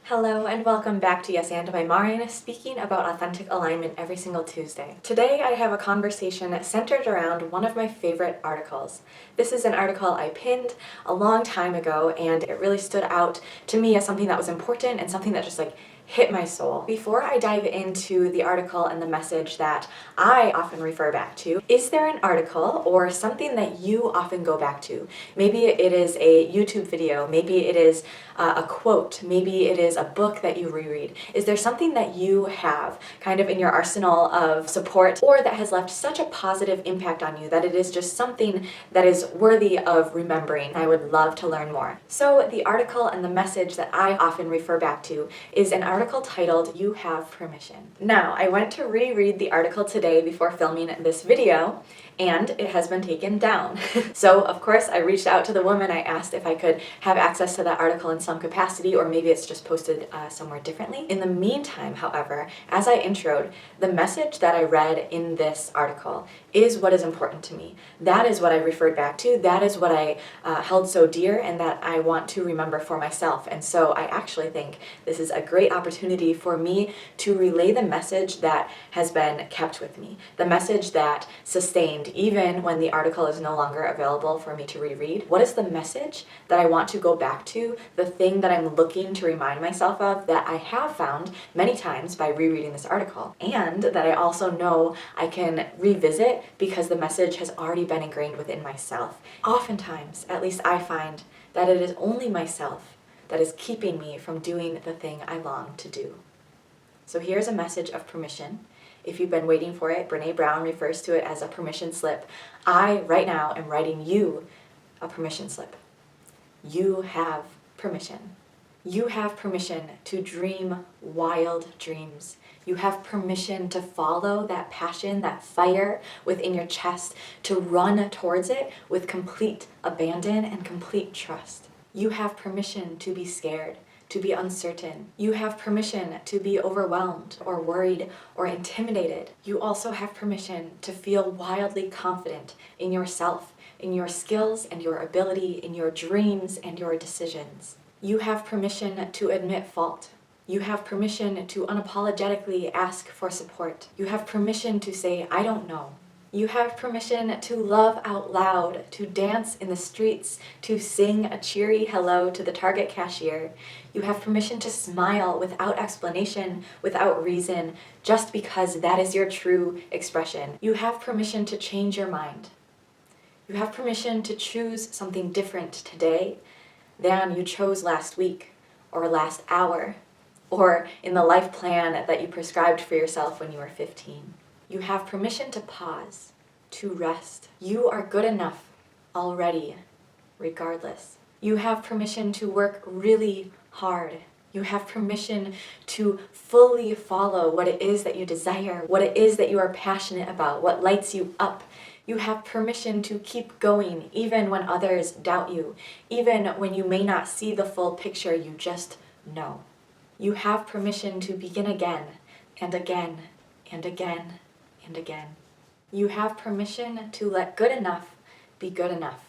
Hello and welcome back to Yes and by Marin, speaking about authentic alignment every single Tuesday. Today I have a conversation centered around one of my favorite articles. This is an article I pinned a long time ago and it really stood out to me as something that was important and something that just hit my soul. Before I dive into the article and the message that I often refer back to, is there an article or something that you often go back to? Maybe it is a YouTube video, maybe it is a quote, maybe it is a book that you reread. Is there something that you have kind of in your arsenal of support or that has left such a positive impact on you that it is just something that is worthy of remembering? I would love to learn more. So the article and the message that I often refer back to is an article titled, "You Have Permission." Now, I went to reread the article today before filming this video, and it has been taken down. So, of course, I reached out to the woman. I asked if I could have access to that article in some capacity, or maybe it's just posted somewhere differently. In the meantime, however, as I introed, the message that I read in this article is what is important to me. That is what I referred back to. That is what I held so dear and that I want to remember for myself. And so I actually think this is a great opportunity for me to relay the message that has been kept with me, the message that sustained even when the article is no longer available for me to reread. What is the message that I want to go back to, the thing that I'm looking to remind myself of that I have found many times by rereading this article, and that I also know I can revisit because the message has already been ingrained within myself. Oftentimes, at least I find, that it is only myself that is keeping me from doing the thing I long to do. So here's a message of permission. If you've been waiting for it, Brene Brown refers to it as a permission slip. I, right now, am writing you a permission slip. You have permission. You have permission to dream wild dreams. You have permission to follow that passion, that fire within your chest, to run towards it with complete abandon and complete trust. You have permission to be scared, to be uncertain. You have permission to be overwhelmed or worried or intimidated. You also have permission to feel wildly confident in yourself, in your skills and your ability, in your dreams and your decisions. You have permission to admit fault. You have permission to unapologetically ask for support. You have permission to say, "I don't know." You have permission to love out loud, to dance in the streets, to sing a cheery hello to the Target cashier. You have permission to smile without explanation, without reason, just because that is your true expression. You have permission to change your mind. You have permission to choose something different today than you chose last week, or last hour, or in the life plan that you prescribed for yourself when you were 15. You have permission to pause, to rest. You are good enough already, regardless. You have permission to work really hard. You have permission to fully follow what it is that you desire, what it is that you are passionate about, what lights you up. You have permission to keep going even when others doubt you, even when you may not see the full picture, you just know. You have permission to begin again and again and again and again. You have permission to let good enough be good enough.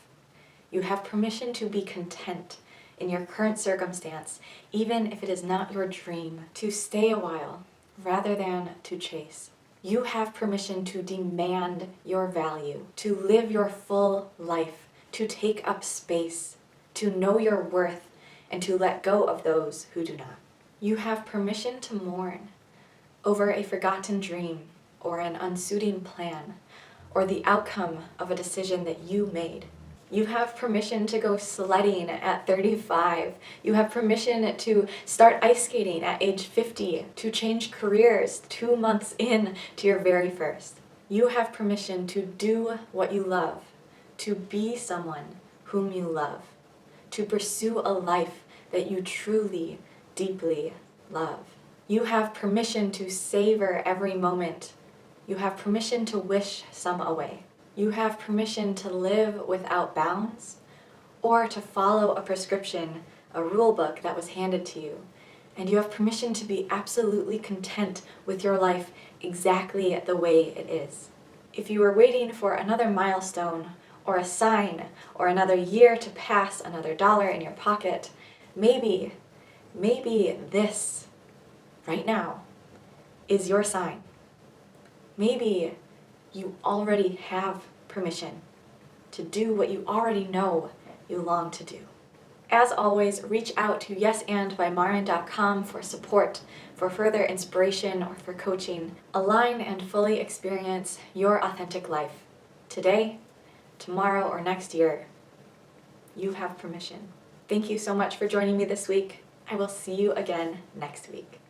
You have permission to be content in your current circumstance, even if it is not your dream, to stay a while rather than to chase. You have permission to demand your value, to live your full life, to take up space, to know your worth, and to let go of those who do not. You have permission to mourn over a forgotten dream, or an unsuiting plan, or the outcome of a decision that you made. You have permission to go sledding at 35. You have permission to start ice skating at age 50, to change careers 2 months in to your very first. You have permission to do what you love, to be someone whom you love, to pursue a life that you truly, deeply love. You have permission to savor every moment. You have permission to wish some away. You have permission to live without bounds, or to follow a prescription, a rule book that was handed to you. And you have permission to be absolutely content with your life exactly the way it is. If you were waiting for another milestone, or a sign, or another year to pass, another dollar in your pocket, maybe Maybe this, right now, is your sign. Maybe you already have permission to do what you already know you long to do. As always, reach out to yesandbymarin.com for support, for further inspiration, or for coaching. Align and fully experience your authentic life. Today, tomorrow, or next year, you have permission. Thank you so much for joining me this week. I will see you again next week.